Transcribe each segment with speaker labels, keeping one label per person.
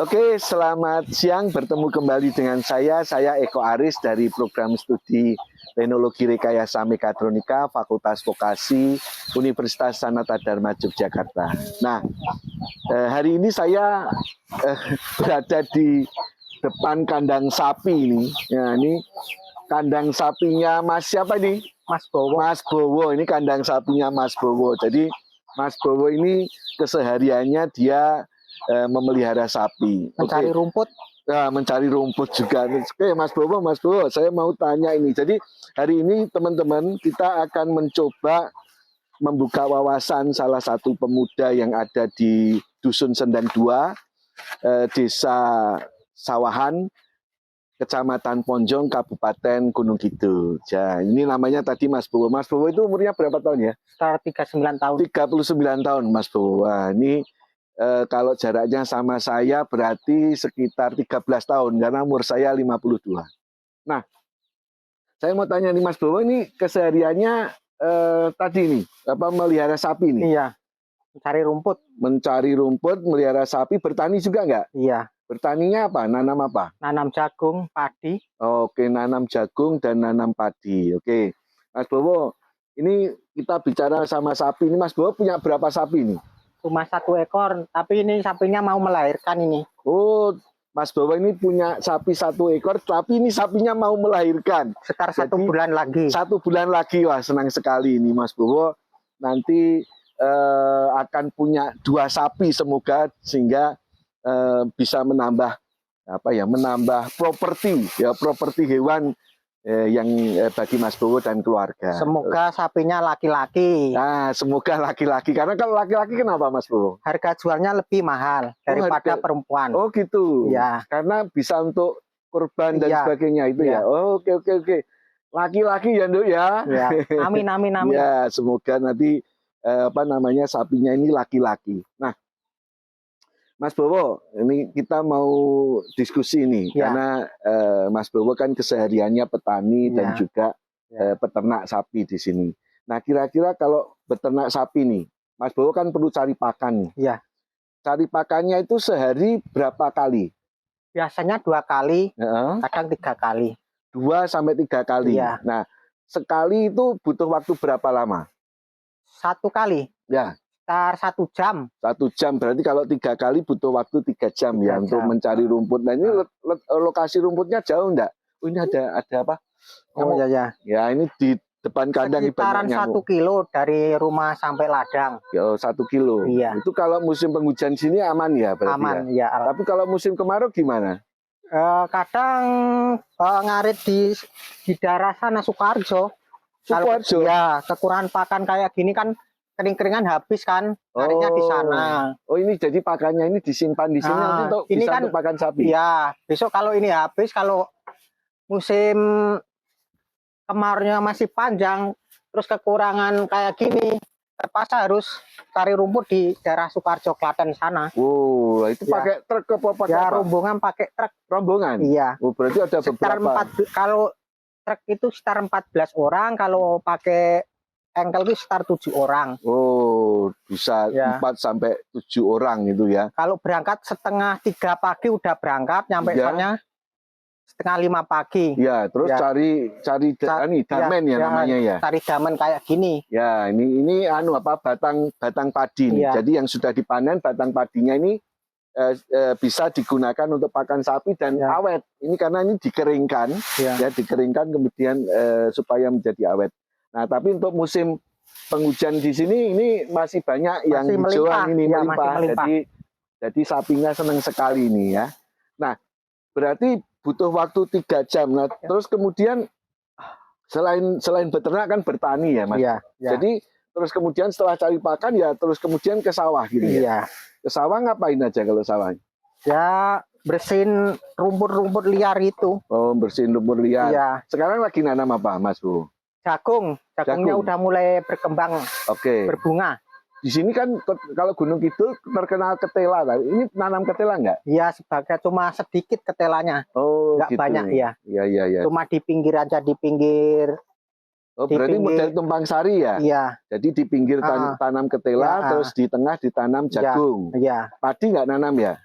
Speaker 1: Oke, selamat siang. Bertemu kembali dengan saya Eko Aris dari program studi Teknologi Rekayasa Mekatronika Fakultas Vokasi Universitas Sanata Dharma Yogyakarta. Nah, hari ini saya berada di depan kandang sapi ini. Ya, ini kandang sapinya Mas siapa ini?
Speaker 2: Mas Bowo.
Speaker 1: Mas Bowo, ini kandang sapinya Mas Bowo. Jadi Mas Bowo ini kesehariannya dia memelihara sapi,
Speaker 2: mencari rumput.
Speaker 1: Nah, mencari rumput juga. Oke, Mas Bowo, saya mau tanya ini. Jadi hari ini teman-teman kita akan mencoba membuka wawasan salah satu pemuda yang ada di Dusun Sendang 2, Desa Sawahan, Kecamatan Ponjong, Kabupaten Gunung Kidul. Ya, ini namanya tadi Mas Bowo. Mas Bowo itu umurnya berapa tahun ya?
Speaker 2: Sekitar 39 tahun.
Speaker 1: 39 tahun Mas Bowo. Wah, ini kalau jaraknya sama saya berarti sekitar 13 tahun karena umur saya 52. Nah, saya mau tanya nih Mas Bowo, ini kesehariannya tadi nih melihara sapi nih?
Speaker 2: Iya, mencari rumput.
Speaker 1: Mencari rumput, melihara sapi, bertani juga nggak?
Speaker 2: Iya.
Speaker 1: Bertaninya apa? Nanam apa?
Speaker 2: Nanam jagung, padi.
Speaker 1: Oke, nanam jagung dan nanam padi. Oke, Mas Bowo, ini kita bicara sama sapi. Ini Mas Bowo punya berapa sapi nih?
Speaker 2: Cuma 1 ekor, tapi ini sapinya mau melahirkan ini.
Speaker 1: Oh, Mas Bowo ini punya sapi 1 ekor, tapi ini sapinya mau melahirkan.
Speaker 2: Sekitar 1 bulan lagi.
Speaker 1: 1 bulan lagi, wah senang sekali ini Mas Bowo. Nanti akan punya 2 sapi semoga sehingga bisa menambah menambah properti hewan yang bagi Mas Bowo dan keluarga.
Speaker 2: Semoga sapinya laki-laki.
Speaker 1: Nah, semoga laki-laki. Karena kalau laki-laki kenapa Mas Bowo?
Speaker 2: Harga jualnya lebih mahal daripada perempuan.
Speaker 1: Oh gitu.
Speaker 2: Ya.
Speaker 1: Karena bisa untuk kurban dan sebagainya itu ya.
Speaker 2: Ya.
Speaker 1: Oh, oke. Laki-laki ya Nduk ya.
Speaker 2: Ya. Amin.
Speaker 1: Ya, semoga nanti sapinya ini laki-laki. Nah, Mas Bowo, ini kita mau diskusi nih, karena Mas Bowo kan kesehariannya petani dan juga peternak sapi di sini. Nah, kira-kira kalau beternak sapi nih, Mas Bowo kan perlu cari pakan nih.
Speaker 2: Iya.
Speaker 1: Cari pakannya itu sehari berapa kali?
Speaker 2: Biasanya 2 kali, kadang 3 kali.
Speaker 1: 2 sampai 3 kali.
Speaker 2: Iya.
Speaker 1: Nah, sekali itu butuh waktu berapa lama?
Speaker 2: 1 kali.
Speaker 1: Ya.
Speaker 2: Sekitar 1 jam.
Speaker 1: 1 jam, berarti kalau 3 kali butuh waktu 3 jam
Speaker 2: 3
Speaker 1: ya
Speaker 2: jam.
Speaker 1: untuk mencari rumput. Nah ini lokasi rumputnya jauh enggak? Oh ini ada apa?
Speaker 2: Oh ya.
Speaker 1: Ya ini di depan kandang.
Speaker 2: Sekitaran 1 kilo dari rumah sampai ladang.
Speaker 1: Ya 1 kilo.
Speaker 2: Iya.
Speaker 1: Itu kalau musim penghujan sini aman ya berarti?
Speaker 2: Aman ya.
Speaker 1: Tapi kalau musim kemarau gimana?
Speaker 2: Kadang ngarit di daerah sana Sukoharjo.
Speaker 1: Sukoharjo?
Speaker 2: Ya, kekurangan pakan kayak gini kan kering-keringan habis kan, ngaritnya di sana.
Speaker 1: Oh ini jadi pakannya ini disimpan di sini nanti untuk
Speaker 2: ini
Speaker 1: bisa
Speaker 2: kan,
Speaker 1: untuk pakan sapi?
Speaker 2: Ya, besok kalau ini habis, kalau musim kemaraunya masih panjang, terus kekurangan kayak gini, terpaksa harus cari rumput di daerah Sukoharjo, Klaten sana.
Speaker 1: Oh, itu pakai truk apa pakai apa?
Speaker 2: Rombongan pakai truk.
Speaker 1: Rombongan?
Speaker 2: Iya.
Speaker 1: Oh, berarti ada beberapa.
Speaker 2: Kalau truk itu sekitar 14 orang, kalau pakai engkel itu sekitar 7 orang.
Speaker 1: Oh, bisa 4 sampai 7 orang itu ya.
Speaker 2: Kalau berangkat setengah 3 pagi udah berangkat, nyampe sana setengah 5 pagi.
Speaker 1: Ya, terus cari damen namanya ya.
Speaker 2: Cari damen kayak gini.
Speaker 1: Ya, ini batang padi nih. Jadi yang sudah dipanen batang padinya ini bisa digunakan untuk pakan sapi dan awet. Ini karena ini dikeringkan, dikeringkan kemudian supaya menjadi awet. Nah, tapi untuk musim penghujan di sini ini masih banyak yang hijauan ini melimpah. Jadi sapinya senang sekali ini ya. Nah, berarti butuh waktu 3 jam. Nah, terus kemudian selain beternak kan bertani ya, Mas. Jadi terus kemudian setelah cari pakan ya terus kemudian ke sawah gitu ya. Ke sawah ngapain aja kalau sawah?
Speaker 2: Ya, bersihin rumput-rumput liar itu.
Speaker 1: Oh, bersihin rumput liar.
Speaker 2: Iya.
Speaker 1: Sekarang lagi nanam apa, Mas Bu?
Speaker 2: Jagungnya udah mulai berkembang, berbunga.
Speaker 1: Di sini kan kalau Gunung Kidul terkenal ketela. Ini nanam ketela nggak?
Speaker 2: Iya, sebagai cuma sedikit ketelanya.
Speaker 1: Oh,
Speaker 2: nggak
Speaker 1: gitu.
Speaker 2: banyak ya.
Speaker 1: Iya.
Speaker 2: Cuma di pinggir aja, di pinggir.
Speaker 1: Oh, berarti model tumpang sari ya?
Speaker 2: Iya.
Speaker 1: Jadi di pinggir tanam ketela, terus di tengah ditanam jagung.
Speaker 2: Iya.
Speaker 1: Padi nggak nanam ya?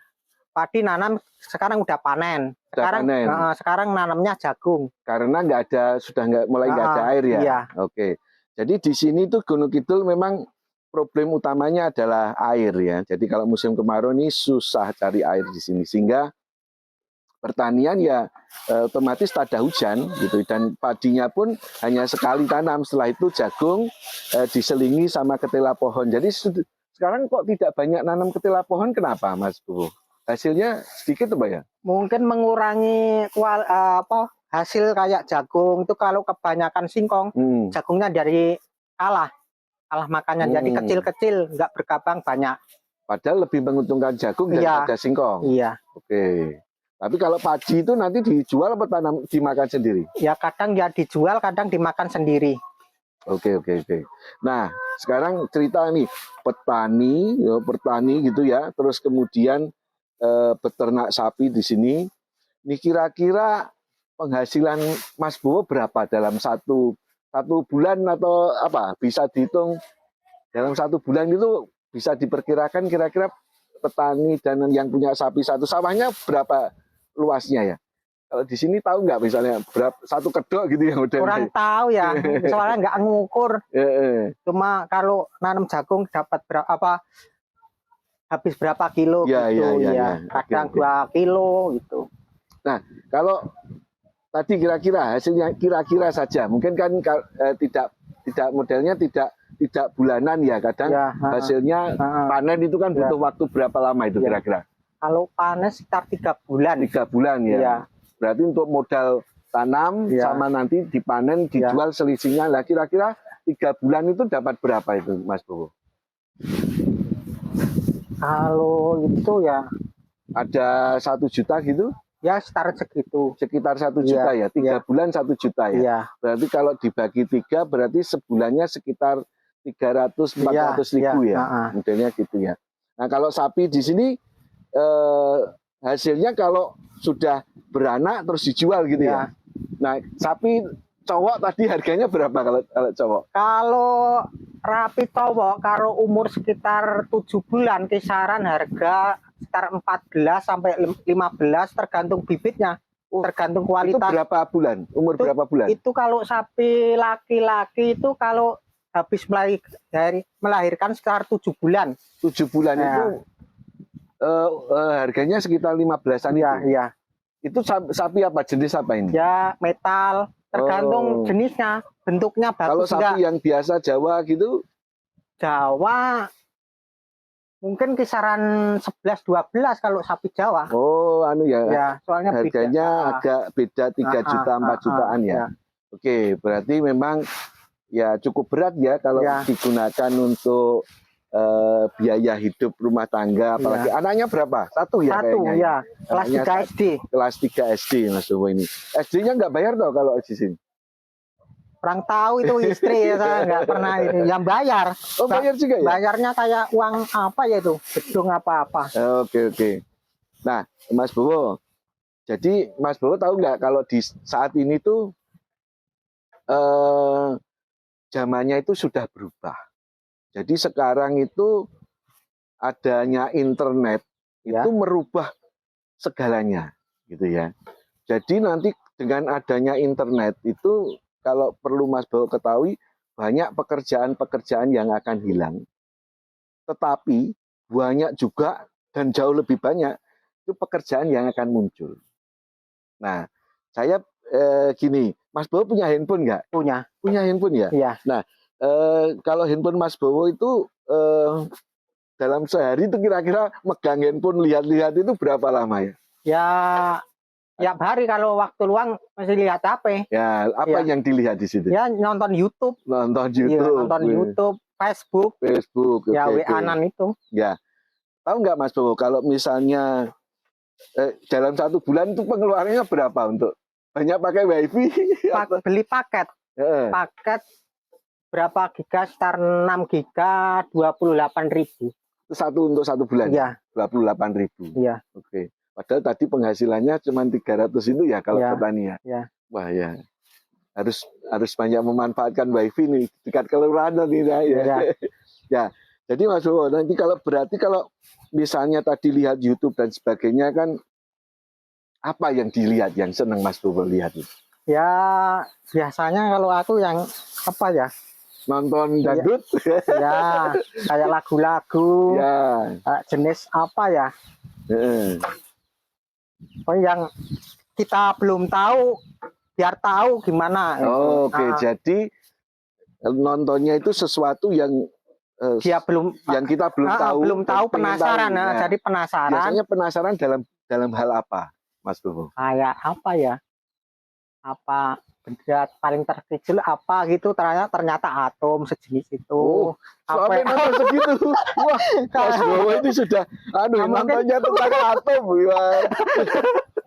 Speaker 2: padi nanam sekarang udah panen. Sekarang
Speaker 1: panen.
Speaker 2: Sekarang nanamnya jagung.
Speaker 1: Karena mulai nggak ada air ya.
Speaker 2: Iya.
Speaker 1: Oke. Jadi di sini tuh Gunung Kidul memang problem utamanya adalah air ya. Jadi kalau musim kemarau ini susah cari air di sini, sehingga pertanian ya otomatis tak ada hujan gitu, dan padinya pun hanya sekali tanam, setelah itu jagung diselingi sama ketela pohon. Jadi sekarang kok tidak banyak nanam ketela pohon, kenapa Mas Bu? Hasilnya sedikit apa ya?
Speaker 2: Mungkin mengurangi hasil kayak jagung itu kalau kebanyakan singkong, jagungnya dari kalah makannya, jadi kecil-kecil, nggak berkabang banyak.
Speaker 1: Padahal lebih menguntungkan jagung daripada singkong.
Speaker 2: Iya.
Speaker 1: Oke. Tapi kalau padi itu nanti dijual apa dimakan sendiri? Ya
Speaker 2: kadang ya dijual, kadang dimakan sendiri.
Speaker 1: Oke. Nah, sekarang cerita nih, petani gitu ya, terus kemudian peternak sapi di sini. Ini kira-kira penghasilan Mas Bowo berapa dalam satu bulan, atau apa? Bisa dihitung dalam 1 bulan itu, bisa diperkirakan kira-kira petani dan yang punya sapi satu sawahnya berapa luasnya ya? Kalau di sini tahu nggak misalnya berapa satu kedok gitu ya?
Speaker 2: Kurang tahu ya, soalnya nggak ngukur. Cuma kalau nanam jagung dapat berapa, habis berapa kilo gitu ya. Kadang 2 kilo gitu.
Speaker 1: Nah, kalau tadi kira-kira hasilnya kira-kira saja, mungkin kan tidak modelnya tidak bulanan ya, kadang hasilnya panen itu kan butuh waktu berapa lama itu kira-kira?
Speaker 2: Kalau panen sekitar 3 bulan.
Speaker 1: 3 bulan ya. Iya. Berarti untuk modal tanam sama nanti dipanen, dijual selisihnya. Lah kira-kira 3 bulan itu dapat berapa itu Mas Bowo?
Speaker 2: Kalau itu ya
Speaker 1: ada 1 juta gitu?
Speaker 2: Ya sekitar segitu.
Speaker 1: Sekitar 1 juta ya. 3 bulan 1 juta ya.
Speaker 2: Iya.
Speaker 1: Berarti kalau dibagi 3 berarti sebulannya sekitar 300-400 ribu ya. Modelnya gitu ya. Nah kalau sapi di sini hasilnya kalau sudah beranak terus dijual gitu ya. Nah sapi cowok tadi harganya berapa kalau cowok? Kalau
Speaker 2: rapi cowok kalau umur sekitar 7 bulan kisaran harga sekitar 14 sampai 15 tergantung bibitnya, tergantung kualitas.
Speaker 1: Itu berapa bulan? Umur berapa bulan?
Speaker 2: Itu kalau sapi laki-laki itu kalau habis melahirkan sekitar 7 bulan.
Speaker 1: 7 bulan itu harganya sekitar 15-an itu.
Speaker 2: Iya.
Speaker 1: Itu sapi apa, jenis apa ini?
Speaker 2: Ya metal, tergantung jenisnya, bentuknya bagus.
Speaker 1: Kalau sapi yang biasa Jawa gitu?
Speaker 2: Jawa mungkin kisaran 11-12 kalau sapi Jawa.
Speaker 1: Oh,
Speaker 2: ya soalnya
Speaker 1: harganya agak beda 3 juta 4 jutaan ya. Oke, berarti memang ya cukup berat ya kalau digunakan untuk biaya hidup rumah tangga, apalagi anaknya berapa? 1 ya?
Speaker 2: 1 ya, kelas 3 SD.
Speaker 1: Kelas 3 SD Mas Bowo ini. SD-nya nggak bayar toh kalau di sini?
Speaker 2: Kurang tahu itu istri ya, saya nggak pernah ini. Yang bayar.
Speaker 1: Oh bayar juga ya?
Speaker 2: Bayarnya kayak uang apa ya itu, gedung apa-apa.
Speaker 1: Oke. Nah Mas Bowo, jadi Mas Bowo tahu nggak kalau di saat ini tuh zamannya itu sudah berubah. Jadi sekarang itu adanya internet itu merubah segalanya gitu ya. Jadi nanti dengan adanya internet itu, kalau perlu Mas Bowo ketahui, banyak pekerjaan-pekerjaan yang akan hilang. Tetapi banyak juga dan jauh lebih banyak itu pekerjaan yang akan muncul. Nah, saya gini, Mas Bowo punya handphone nggak?
Speaker 2: Punya
Speaker 1: handphone ya?
Speaker 2: Iya.
Speaker 1: Nah, kalau handphone Mas Bowo itu dalam sehari itu kira-kira megang handphone lihat-lihat itu berapa lama ya?
Speaker 2: Ya, tiap hari kalau waktu luang masih lihat HP.
Speaker 1: Ya, apa yang dilihat di situ?
Speaker 2: Ya, nonton YouTube. YouTube, Facebook. Ya, WA-an itu.
Speaker 1: Ya, tahu nggak Mas Bowo kalau misalnya dalam 1 bulan itu pengeluarannya berapa untuk banyak pakai WiFi?
Speaker 2: Beli paket. Paket berapa giga? Sekitar 6 giga 28.000.
Speaker 1: Itu untuk 1 bulan?
Speaker 2: Iya.
Speaker 1: 28.000.
Speaker 2: Iya.
Speaker 1: Oke. Padahal tadi penghasilannya cuma 300 itu ya kalau petani ya.
Speaker 2: Iya.
Speaker 1: Wah ya. Harus banyak memanfaatkan WiFi nih dekat kelurahan nanti ya. Ya. Jadi Mas Bowo, nanti kalau misalnya tadi lihat YouTube dan sebagainya kan, apa yang dilihat yang senang Mas Bowo lihat itu?
Speaker 2: Ya biasanya kalau aku yang apa ya?
Speaker 1: Nonton dangdut?
Speaker 2: Ya, kayak lagu-lagu.
Speaker 1: Ya.
Speaker 2: Jenis apa ya? Oh, yang kita belum tahu, biar tahu gimana.
Speaker 1: Oke, jadi nontonnya itu sesuatu yang
Speaker 2: dia belum,
Speaker 1: yang kita belum tahu,
Speaker 2: penasaran.
Speaker 1: Nah,
Speaker 2: jadi penasaran.
Speaker 1: Biasanya penasaran dalam hal apa, Mas Bowo?
Speaker 2: Kayak apa ya? Apa benda paling terkecil apa gitu, ternyata atom sejenis itu.
Speaker 1: Sampai nonton segitu. Wah, Mas Bowo ini sudah nontonnya tentang atom ya.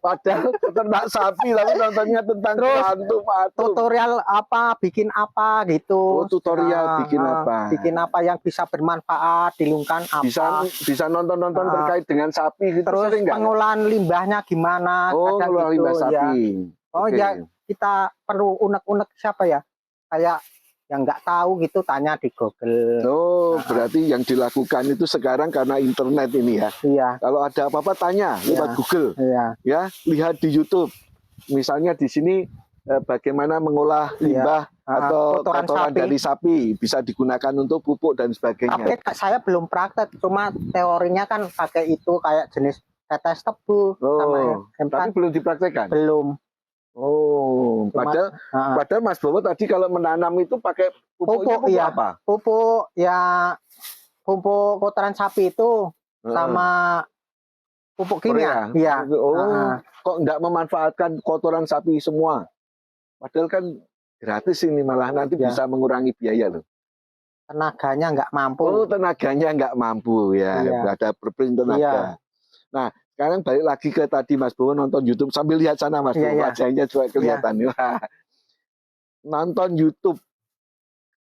Speaker 1: Padahal ternak sapi tapi nontonnya tentang atom.
Speaker 2: Tutorial apa, bikin apa gitu.
Speaker 1: Tutorial bikin apa?
Speaker 2: Bikin apa yang bisa bermanfaat, dilungkan apa.
Speaker 1: Bisa nonton terkait dengan sapi gitu.
Speaker 2: Terus pengolahan limbahnya gimana?
Speaker 1: Pengolahan limbah sapi.
Speaker 2: Ya kita perlu unek-unek siapa ya? Kayak yang nggak tahu gitu tanya di Google.
Speaker 1: Berarti yang dilakukan itu sekarang karena internet ini ya.
Speaker 2: Iya.
Speaker 1: Kalau ada apa-apa tanya lewat Google.
Speaker 2: Iya.
Speaker 1: Ya, lihat di YouTube. Misalnya di sini bagaimana mengolah limbah atau kotoran dari sapi bisa digunakan untuk pupuk dan sebagainya.
Speaker 2: Tapi saya belum praktek, cuma teorinya kan pakai itu kayak jenis tetes tebu sama
Speaker 1: tapi belum dipraktekkan.
Speaker 2: Belum.
Speaker 1: Padahal Mas Bowo tadi kalau menanam itu pakai pupuk apa?
Speaker 2: Pupuk ya, pupuk kotoran sapi itu sama pupuk kimia. Iya.
Speaker 1: Kok enggak memanfaatkan kotoran sapi semua? Padahal kan gratis ini, malah nanti bisa mengurangi biaya loh.
Speaker 2: Tenaganya nggak mampu.
Speaker 1: Tenaganya nggak mampu ya. Ada berpring tenaga. Nah, sekarang balik lagi ke tadi Mas Bowo nonton YouTube sambil lihat sana Mas Bowo, wajahnya juga kelihatan. Nonton YouTube,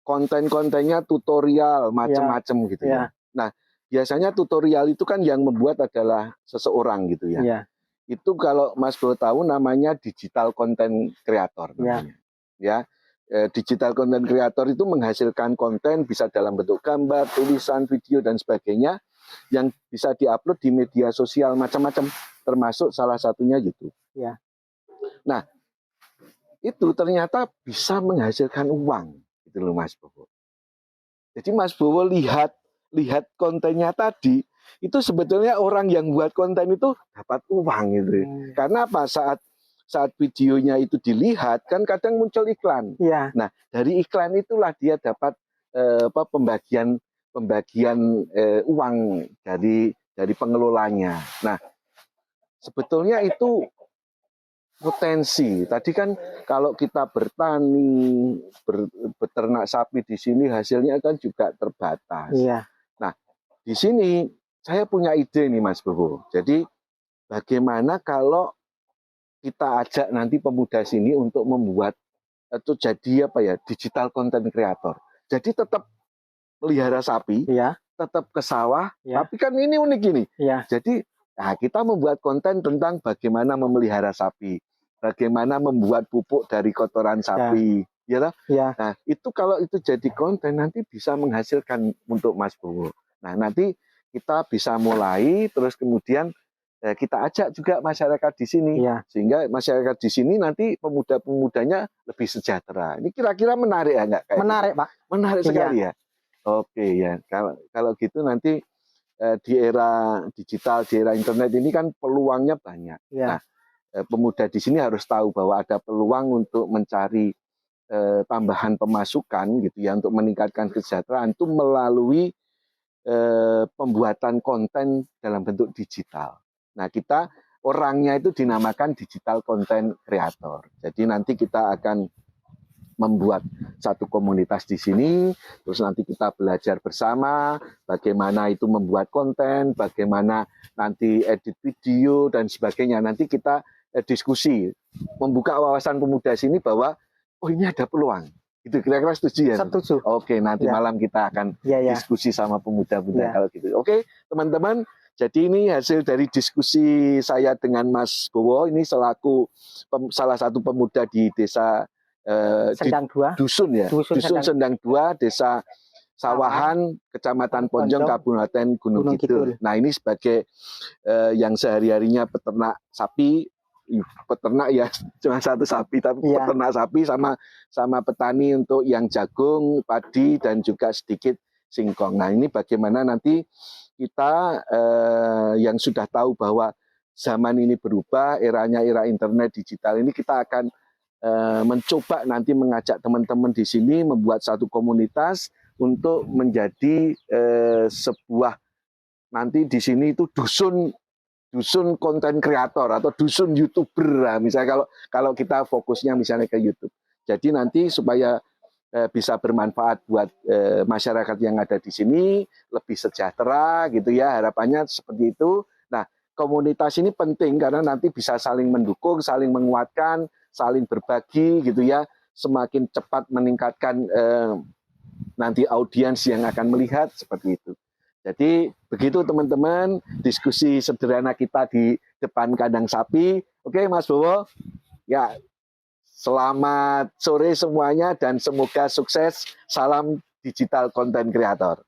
Speaker 1: konten-kontennya tutorial macam-macam gitu ya. Nah, biasanya tutorial itu kan yang membuat adalah seseorang gitu ya. Itu kalau Mas Bowo tahu namanya digital content creator namanya. Ya. Digital content creator itu menghasilkan konten bisa dalam bentuk gambar, tulisan, video dan sebagainya yang bisa diupload di media sosial macam-macam, termasuk salah satunya YouTube. Nah, itu ternyata bisa menghasilkan uang, gitu loh Mas Bowo. Jadi Mas Bowo lihat kontennya tadi, itu sebetulnya orang yang buat konten itu dapat uang gitu. Karena apa? Saat videonya itu dilihat kan kadang muncul iklan. Nah, dari iklan itulah dia dapat pembagian uang dari pengelolanya. Nah, sebetulnya itu potensi. Tadi kan kalau kita bertani, beternak sapi di sini hasilnya kan juga terbatas. Nah, di sini saya punya ide nih Mas Bowo. Jadi bagaimana kalau kita ajak nanti pemuda sini untuk membuat itu jadi apa ya, digital content creator. Jadi tetap melihara sapi, tetap ke sawah, tapi kan ini unik ini. Jadi kita membuat konten tentang bagaimana memelihara sapi, bagaimana membuat pupuk dari kotoran sapi, Nah, itu kalau itu jadi konten nanti bisa menghasilkan untuk Mas Bowo. Nah, nanti kita bisa mulai, terus kemudian kita ajak juga masyarakat di sini, sehingga masyarakat di sini nanti pemuda-pemudanya lebih sejahtera. Ini kira-kira menarik ya nggak?
Speaker 2: Menarik Pak.
Speaker 1: Menarik sekali ya. Oke ya, kalau gitu nanti di era digital, di era internet ini kan peluangnya banyak. Nah, pemuda di sini harus tahu bahwa ada peluang untuk mencari tambahan pemasukan gitu ya, untuk meningkatkan kesejahteraan itu melalui pembuatan konten dalam bentuk digital. Nah, kita orangnya itu dinamakan digital content creator. Jadi nanti kita akan membuat satu komunitas di sini, terus nanti kita belajar bersama bagaimana itu membuat konten, bagaimana nanti edit video dan sebagainya. Nanti kita diskusi, membuka wawasan pemuda sini bahwa ini ada peluang. Itu kira-kira setuju ya?
Speaker 2: Setuju.
Speaker 1: Oke, nanti malam kita akan diskusi sama pemuda-pemuda kalau gitu. Oke, teman-teman. Jadi ini hasil dari diskusi saya dengan Mas Bowo, ini selaku salah satu pemuda di desa
Speaker 2: Sendang 2.
Speaker 1: Dusun ya, Dusun Sendang 2, desa Sawahan, Kecamatan Ponjong, Kabupaten Gunung Kidul. Nah, ini sebagai yang sehari-harinya peternak sapi, peternak ya cuma satu sapi, tapi peternak sapi sama petani untuk yang jagung, padi, dan juga sedikit singkong. Nah, ini bagaimana nanti kita yang sudah tahu bahwa zaman ini berubah, eranya era internet digital ini, kita akan mencoba nanti mengajak teman-teman di sini membuat satu komunitas untuk menjadi sebuah, nanti di sini itu dusun konten kreator atau dusun YouTuber lah, misalnya kalau kita fokusnya misalnya ke YouTube. Jadi nanti supaya bisa bermanfaat buat masyarakat yang ada di sini, lebih sejahtera gitu ya, harapannya seperti itu. Nah, komunitas ini penting karena nanti bisa saling mendukung, saling menguatkan, saling berbagi gitu ya, semakin cepat meningkatkan nanti audiens yang akan melihat, seperti itu. Jadi begitu teman-teman, diskusi sederhana kita di depan kandang sapi. Oke Mas Bowo, ya selamat sore semuanya dan semoga sukses. Salam digital content creator.